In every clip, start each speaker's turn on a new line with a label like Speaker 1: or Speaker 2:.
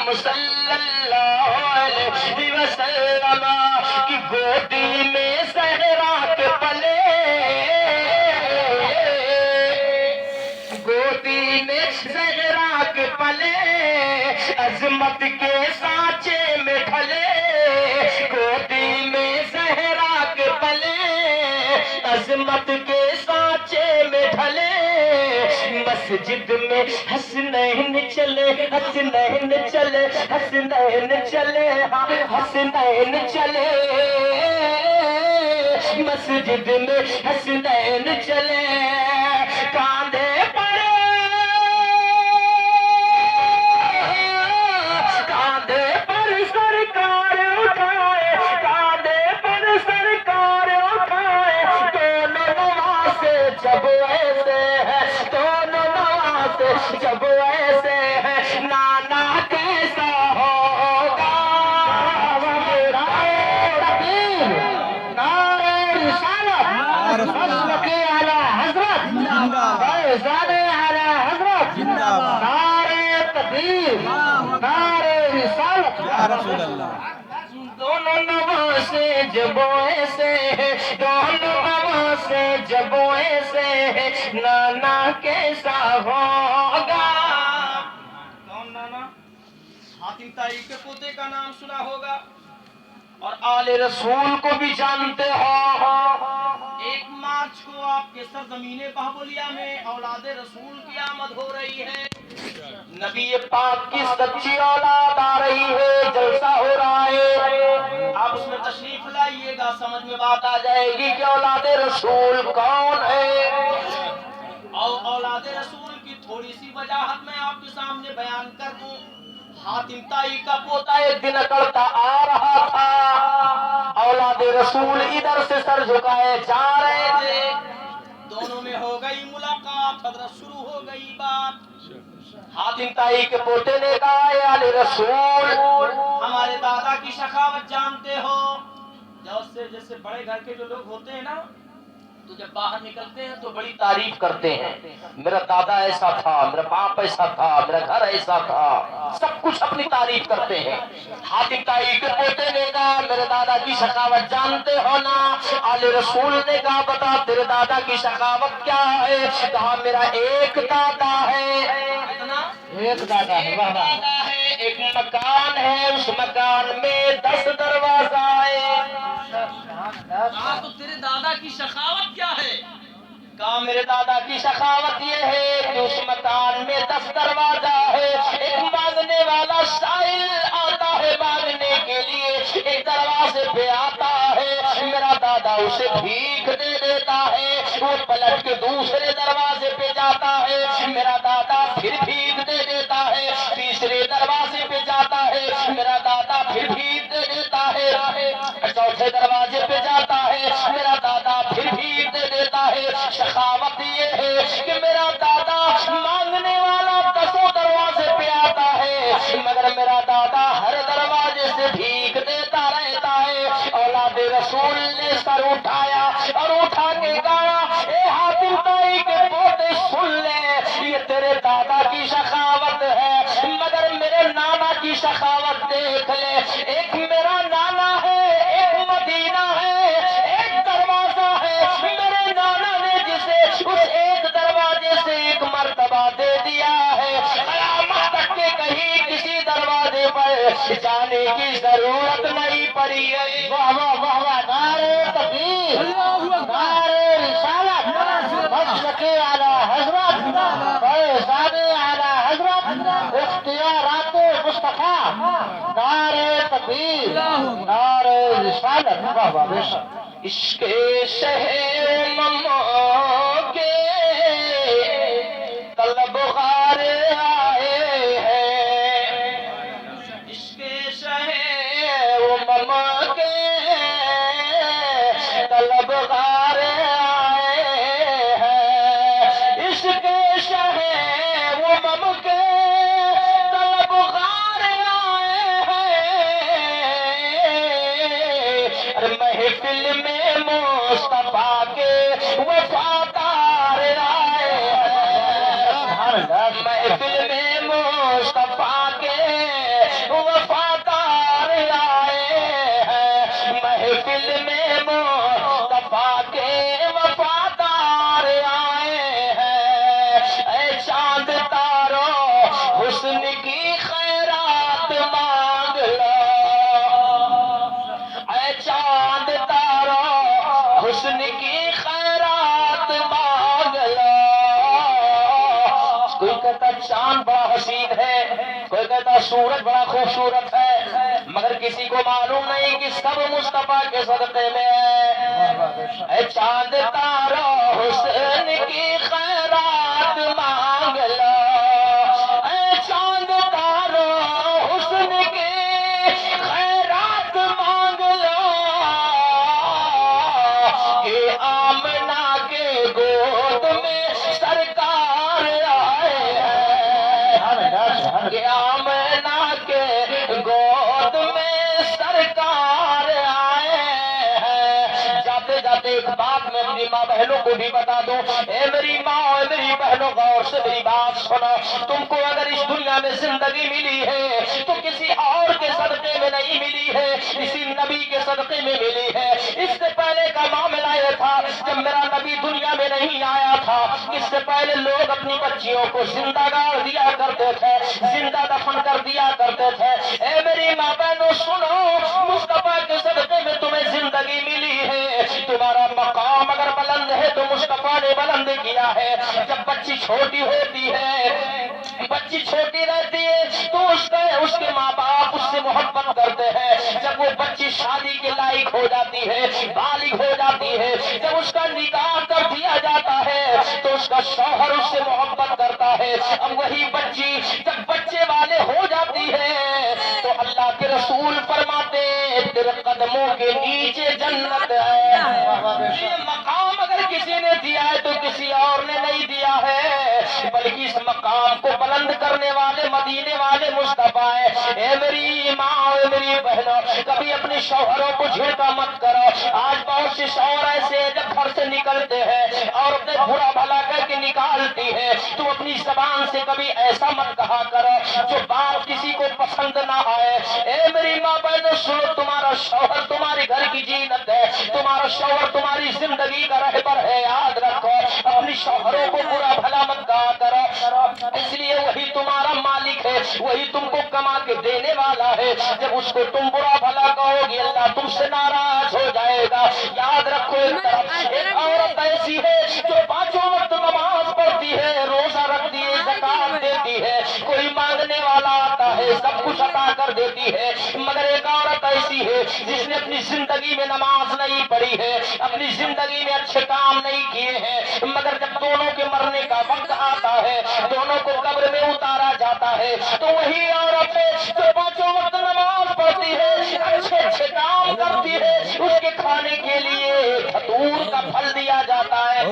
Speaker 1: اکرم صلی اللہ علیہ وسلم کی گودی میں زہرا کے پلے، گودی میں زہرا کے پلے، عظمت کے سانچے میں ڈھلے، گودی میں زہرا کے پلے، عظمت کے سانچے میں ڈھلے، مسجد میں حسنین چلے، حسنین چلے، حسنین چلے، ہاں حسنین چلے، مسجد میں حسنین چلے، کاندھے پر کاندھے پر سرکار اٹھائے، کاندھے پر سرکار اٹھائے، دونوں نواسے جب ایسے ہے، دونوں نواسے جب ایسے ہے، نانا کیسا ہوگا، تقدیر نعرہ رسالت مسلک اعلی حضرت فیضان اعلی حضرت نعرہ تقدیر نعرہ رسالت
Speaker 2: یا رسول اللہ۔
Speaker 1: دونوں نواسے جب ایسے ہے، دونوں نواسے جب ایسے ہے، نانا کیسا ہوگا۔
Speaker 3: کون نانا؟ حاتم طائی کے پوتے کا نام سنا ہوگا
Speaker 1: اور آل رسول کو بھی جانتے ہو۔
Speaker 3: 1 مارچ کو آپ کے سرزمین بہبلیہ میں اولاد رسول کی آمد ہو رہی ہے،
Speaker 1: نبی پاک کی سچی اولاد آ رہی ہے، جلسہ ہو رہا ہے،
Speaker 3: آپ اس میں تشریف لائیے گا، سمجھ میں
Speaker 1: بات آ جائے گی کہ اولاد رسول کون ہے۔
Speaker 3: اور اولاد رسول کی تھوڑی سی وجاہت میں آپ کے سامنے بیان کر دوں۔ حاتم طائی کا پوتا
Speaker 1: ایک دن اکڑتا آ رہا تھا، اولاد رسول ادھر سے سر جھکائے جا رہے تھے،
Speaker 3: دونوں میں ہو گئی ملاقات، حضرت شروع ہو گئی بات۔
Speaker 1: حاتم طائی کے پوتے نے کہا اے آل رسول،
Speaker 3: ہمارے دادا کی سخاوت جانتے ہو، جیسے بڑے گھر کے جو لوگ ہوتے ہیں نا، تو جب باہر نکلتے ہیں تو بڑی
Speaker 1: تعریف کرتے ہیں، میرا دادا ایسا تھا، میرا باپ ایسا تھا، میرا گھر ایسا تھا، سب کچھ اپنی تعریف کرتے ہیں۔ حاتم طائی کے پوتے نے کہا میرے دادا کی سخاوت جانتے ہو نا؟ آل رسول نے کہا بتا تیرے دادا کی سخاوت کیا ہے؟ کہا میرا ایک دادا ہے،
Speaker 3: اتنا
Speaker 1: ایک دادا ہے، واہ واہ،
Speaker 3: دادا ہے،
Speaker 1: ایک مکان ہے، اس مکان میں 10 دروازہ ہے۔
Speaker 3: کہا تو تیرے دادا کی سخاوت کیا ہے؟
Speaker 1: کہا میرے دادا کی سخاوت یہ ہے کہ اس مکان میں 10 دروازہ ہے، ایک مانگنے والا سائل آتا ہے مانگنے کے لیے، ایک دروازے پہ آتا ہے، میرا دادا اسے بھیک دے دیتا ہے، وہ پلٹ کے دوسرے دروازے پہ جاتا ہے، میرا دادا پھر بھیک دے دیتا ہے، تیسرے دروازے پہ جاتا ہے، میرا دادا پھر بھیک دے دیتا ہے، چوتھے دروازے پہ جاتا ہے، میرا دادا پھر بھیک دے دیتا ہے۔ سخاوت یہ ہے کہ میرا دادا مانگنے والا 10 دروازے پہ آتا ہے، مگر میرا دادا ہر دروازے سے بھیک دیتا رہتا ہے۔ اولاد رسول نے سر اٹھایا اور اٹھا کے کہا اے حاتم طائی کے پوتے سن لے، یہ تیرے دادا کی سخاوت ہے، مگر میرے نانا کی سخاوت دیکھ لے، ایک میرا نانا ہے، ایک مدینہ ہے، ایک دروازہ ہے، میرے نانا نے جسے اس ایک دروازے سے ایک مرتبہ دے دیا ہے، قیامت تک کے کہیں کسی دروازے پر جانے کی ضرورت نہیں پڑی ہے۔ واہ واہ واہ واہ، نعرہ تکبیر، نعرہ رسالت، مسلک اعلی حضرت، فیضان اعلی حضرت، اختیارات مصطفیٰ، نعرہ تکبیر، نعرہ رسالت، واہ واہ بے شک۔ عشق شہر مما کے طلبگار آئے ہیں،
Speaker 3: عشق شہر
Speaker 1: مما کے طلبگار آئے ہیں، عشق شہر مما کے طلبگار آئے ہیں، محفل میں مصطفیٰ کے وفادار چاند بڑا حسین ہے، کوئی کہتا سورج بڑا خوبصورت ہے، مگر کسی کو معلوم نہیں کہ سب مصطفیٰ کے صدقے میں ہے۔ اے چاند تارا حسن کی خیرات مانگ لو، اے چاند تارا حسن کی خیرات مانگ لو، کہ آمنہ کے گود میں سرکار آئے ہیں، کہ آمنہ کے گود میں سرکار آئے ہیں۔ جاتے جاتے ایک بات میں اپنی ماں بہنوں کو بھی بتا دوں، اے میری ماں اے میری بہنوں غور سے میری بات سنو، تم کو اگر اس دنیا میں زندگی ملی ہے تو کسی اور کے صدقے میں نہیں ملی ہے، اسی نبی کے صدقے میں ملی ہے۔ اس سے پہلے کا معاملہ یہ تھا، جب میرا نبی دنیا میں نہیں آیا تھا، اس سے پہلے لوگ اپنی بچیوں کو زندہ گاڑ دیا کرتے تھے، زندہ دفن کر دیا کرتے تھے۔ اے میری ماں بہنوں سنو، مصطفیٰ کے صدقے میں تمہیں زندگی ملی ہے، تمہارا مقام اگر بلند ہے تو مصطفیٰ نے بلند کیا ہے۔ جب بچی چھوٹی ہوتی ہے، بچی چھوٹی رہتی ہے تو اس کے ماں باپ اس سے محبت کرتے ہیں۔ جب وہ بچی شادی کے لائق ہو جاتی ہے، بالغ ہو جاتی ہے، جب اس کا نکاح کر دیا جاتا ہے تو اس کا شوہر اس سے محبت کرتا ہے۔ اب وہی بچی جب بچے والے ہو جاتی ہے تو اللہ کے رسول فرماتے تیرے قدموں کے نیچے جنت ہے۔ یہ مقام اگر کسی نے دیا ہے تو کسی اور نے نہیں دیا ہے، بلکہ اس مقام کو بلند کرنے والے مدینے والے مصطفیٰ ہیں۔ اے میری ماں اے میری بہنوں، کبھی اپنے شوہروں کو جھڑکا مت کرو۔ آج بہت سے شوہر ایسے ہیں جب گھر سے نکلتے ہیں عورتیں برا بھلا کر کے نکالتی ہے، تو اپنی زبان سے کبھی ایسا مت کہا کرو جو بات کسی کو پسند نہ آئے۔ اے میری ماں بہنوں سنو، تمہارا شوہر تمہارے گھر کی زینت ہے، تمہارا شوہر تمہاری زندگی کا رہبر ہے، یاد رکھو۔ اپنی شوہروں کو برا بھلا مت کہا کرو، اس لیے وہی تمہارا مالک ہے، وہی تم کو کما کے دینے والا ہے۔ جب اس کو تم برا بھلا کہو گی اللہ تم سے ناراض ہو جائے گا۔ یاد رکھو، ایک عورت ایسی ہے جو 5 وقت نماز پڑھتی ہے، روزہ رکھتی ہے، زکات دیتی ہے، کوئی مانگنے والا آتا ہے سب کچھ عطا کر دیتی ہے، مگر ایک عورت ایسی ہے جس نے اپنی زندگی میں نماز نہیں پڑھی ہے، اپنی زندگی میں اچھے کام نہیں کیے ہیں، مگر جب دونوں کے مرنے کا وقت آتا ہے، دونوں کو قبر میں اتارا جاتا ہے، تو وہی عورت ہے جو 5 وقت نماز پڑھتی ہے، اچھے اچھے کام کرتی ہے، اس کے کھانے کے لیے دھتور کا پھل دیا جاتا ہے۔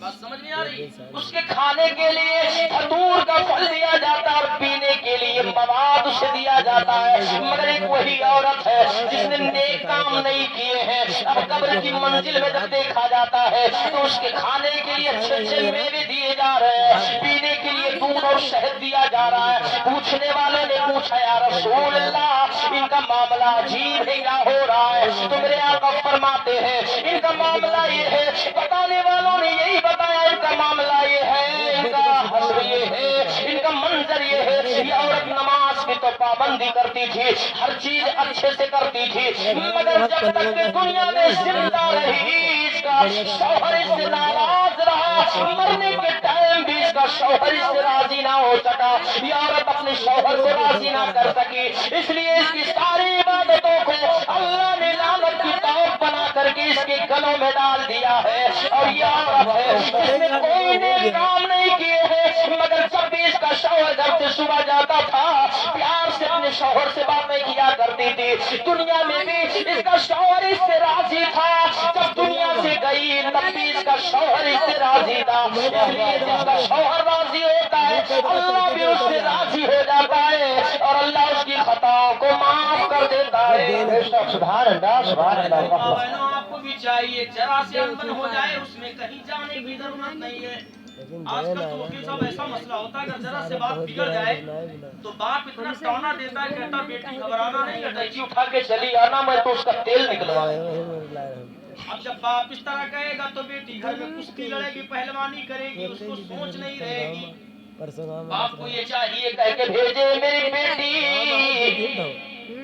Speaker 1: بات سمجھ نہیں آ رہی؟ اس کے کھانے کے لیے دھتور کا پھل دیا جاتا ہے اور پینے کے لیے مواد اسے دیا جاتا ہے، مگر ایک وہی عورت ہے جس نے نیک کام نہیں کیے ہیں۔ اب قبر کی منزل میں جب دیکھا جاتا ہے تو اس کے کھانے کے لیے اچھے اچھے میوے دیے جا رہے ہیں، پینے کے لیے دودھ اور شہد دیا جا رہا ہے۔ پوچھنے والے نے پوچھا یا رسول اللہ ان کا معاملہ عجیب ہے، کیا ہو رہا ہے؟ تو میرے آقا فرماتے ہیں ان کا معاملہ یہ ہے، بتانے والوں نے یہی بتایا، ان کا معاملہ یہ ہے، ان کا حشر یہ ہے، ان کا منظر یہ ہے۔ یہ عورت نماز کی تو پابندی کرتی تھی، ہر چیز اچھے سے کرتی تھی، مگر جب تک کہ دنیا میں زندہ رہی اس کا شوہر اس سے ناراض رہا، مرنے کے ٹائم بھی اس کا شوہر اس سے راضی نہ ہو سکا۔ یہ عورت اپنے شوہر کو راضی نہ کر سکی، اس لیے اس کی ساری عبادتوں کو اللہ نے لعنت کی توق بنا کر کے اس کے گلوں میں ڈال دیا ہے۔ اور یہ عورت ہے جس نے کوئی نیک کام نہیں کیے ہیں، مگر جب بھی اس کا شوہر گھر سے صبح جاتا تھا پیار سے اپنے شوہر سے باتیں کیا کرتی تھی، دنیا میں بھی اس کا شوہر اس سے راضی تھا، جب دنیا سے گئی تب بھی اس کا شوہر اس سے راضی تھا۔ اس لیے جس کا شوہر راضی ہوتا ہے اللہ بھی اس سے راضی ہو جاتا ہے اور اللہ اس کی خطاؤں کو معاف کر دیتا ہے۔ سبحان اللہ سبحان اللہ۔
Speaker 3: بہنوں آپ کو بھی چاہیے ذرا سے انبن ہو جائے اس میں کہیں جانے کی ضرورت نہیں ہے۔ آج کل تو وکیل صاحب ایسا مسئلہ ہوتا ہے اگر ذرا سے بات بگڑ جائے تو باپ اتنا ٹونا دیتا ہے، کہتا بیٹی گھبرانا نہیں، اٹیچی اٹھا کے چلی آنا میں تو اس کا تیل نکلواؤں۔ اب جب باپ اس طرح کہے گا تو بیٹی گھر میں کشتی لڑے گی، پہلوانی کرے گی، اس کو سوچ نہیں رہے گی۔ باپ کو یہ چاہیے کہہ کے بھیجے میری بیٹی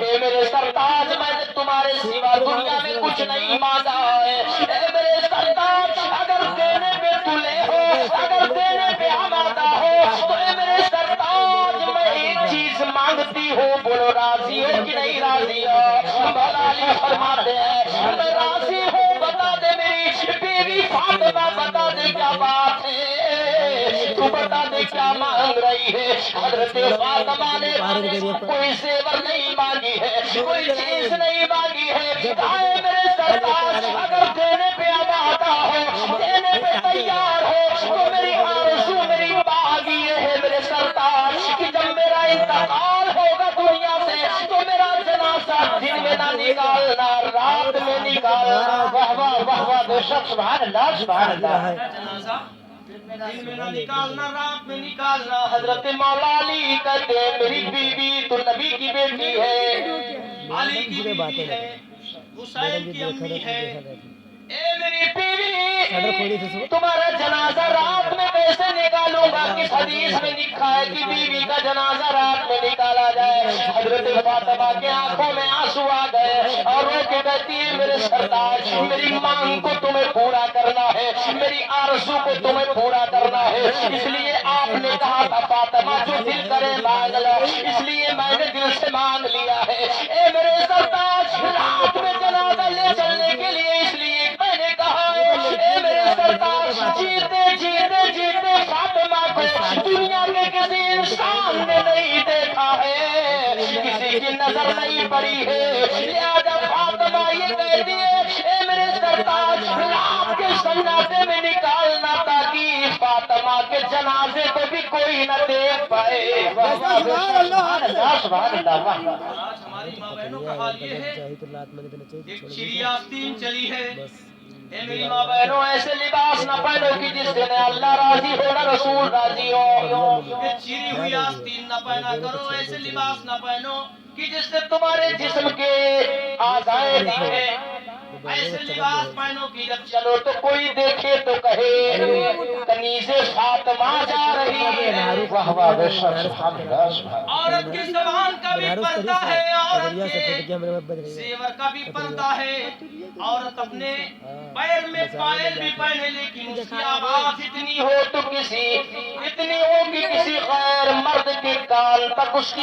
Speaker 1: اے میرے سرتاج میں نے تمہارے سوا دنیا میں کچھ نہیں مانگا ہے، اے میرے سرتاج اگر دینے پہ تلے ہو، اگر دینے پہ آمادہ ہو تو اے میرے سرتاج میں ایک چیز مانگتی ہوں، بولو راضی ہو کہ نہیں راضی ہو؟ مولا علی فرماتے ہیں میں راضی ہوں، بتا دے میری بیوی فاطمہ، بتا دے کیا بات ہے، تو بتا دے کیا مانگ رہی ہے۔ حضرت فاطمہ نے کوئی زیور نہیں مانگی ہے، کوئی چیز نہیں مانگی ہے، کہا ہے میرے سرتاج اگر دینے پہ آمادہ ہو، دینے پہ تیار ہو تو میری آرزو میری مانگ یہ ہے میرے سرتاج کہ جب میرا انتقال ہوگا دنیا سے تو میرا جنازہ دن میں نہ نکالنا، رات میں نکالنا۔ واہ واہ واہ واہ، بے شک سبحان اللہ سبحان اللہ۔
Speaker 3: جنازہ دن میں نہ نکالنا، رات میں نکالنا۔
Speaker 1: حضرت مولا علی کہتے ہیں میری بیوی تو نبی کی بیٹی ہے،
Speaker 3: علی کی بیوی ہے، حسین کی امی ہے،
Speaker 1: اے میری بیوی تمہارا جنازہ رات میں کیسے نکالوں گا؟ کس حدیث میں لکھا ہے کہ بیوی کا جنازہ رات میں نکالا جائے؟ حضرت فاطمہ کے آنکھوں میں آنسو آ گئے اور رو کے کہتی ہے میرے سرتاج میری مانگ کو تمہیں پورا کرنا ہے، میری آرزو کو تمہیں پورا کرنا ہے، اس لیے آپ نے کہا تھا فاطمہ جو دل کرے مانگ لو، اس لیے میں نے دل سے مانگ لیا ہے۔ اے میرے سرتاج رات میں جنازہ لے چلنے کے لیے اس لیے میں نے کہا ہے، اے میرے سرتاج جیتے جیتے جیتے فاطمہ کو دنیا کے کسی انسان نے نہیں دیکھا ہے، کسی کی نظر نہیں پڑی ہے، لہذا فاطمہ یہ کہتی ہے اے میرے سرتاج رات کے سناٹے میں نکالنا تاکہ فاطمہ کے جنازے کو بھی کوئی نہ دیکھ پائے۔ سبحان اللہ سبحان اللہ۔
Speaker 3: آج ہماری ماں بہنوں کا حال یہ ہے، ایک چڑی آستین چلی ہے، اے میری ماں
Speaker 1: بہنوں ایسے لباس نہ پہنو کہ جس سے نہ اللہ راضی ہو نہ رسول راضی ہو،
Speaker 3: یہ چری ہوئی آستین نہ پہنا کرو، ایسے لباس نہ پہنو
Speaker 1: کہ جس سے تمہارے جسم کے اعضائے دکھے،
Speaker 3: ایسے لباس پہنو کہ جب
Speaker 1: چلو تو کوئی دیکھے تو کہے کنیز فاطمہ جا رہی ہے۔ واہ واہ بے شک سبحان اللہ سبحان اللہ۔
Speaker 3: عورت کی زبان کا بھی پردہ ہے، عورت کے زیور کا بھی پردہ ہے، عورت اپنے پیر میں پائل بھی پہنے لیکن اس کی آواز
Speaker 1: اتنی ہو تو اتنی ہو کہ کسی غیر مرد کے کان تک اس کی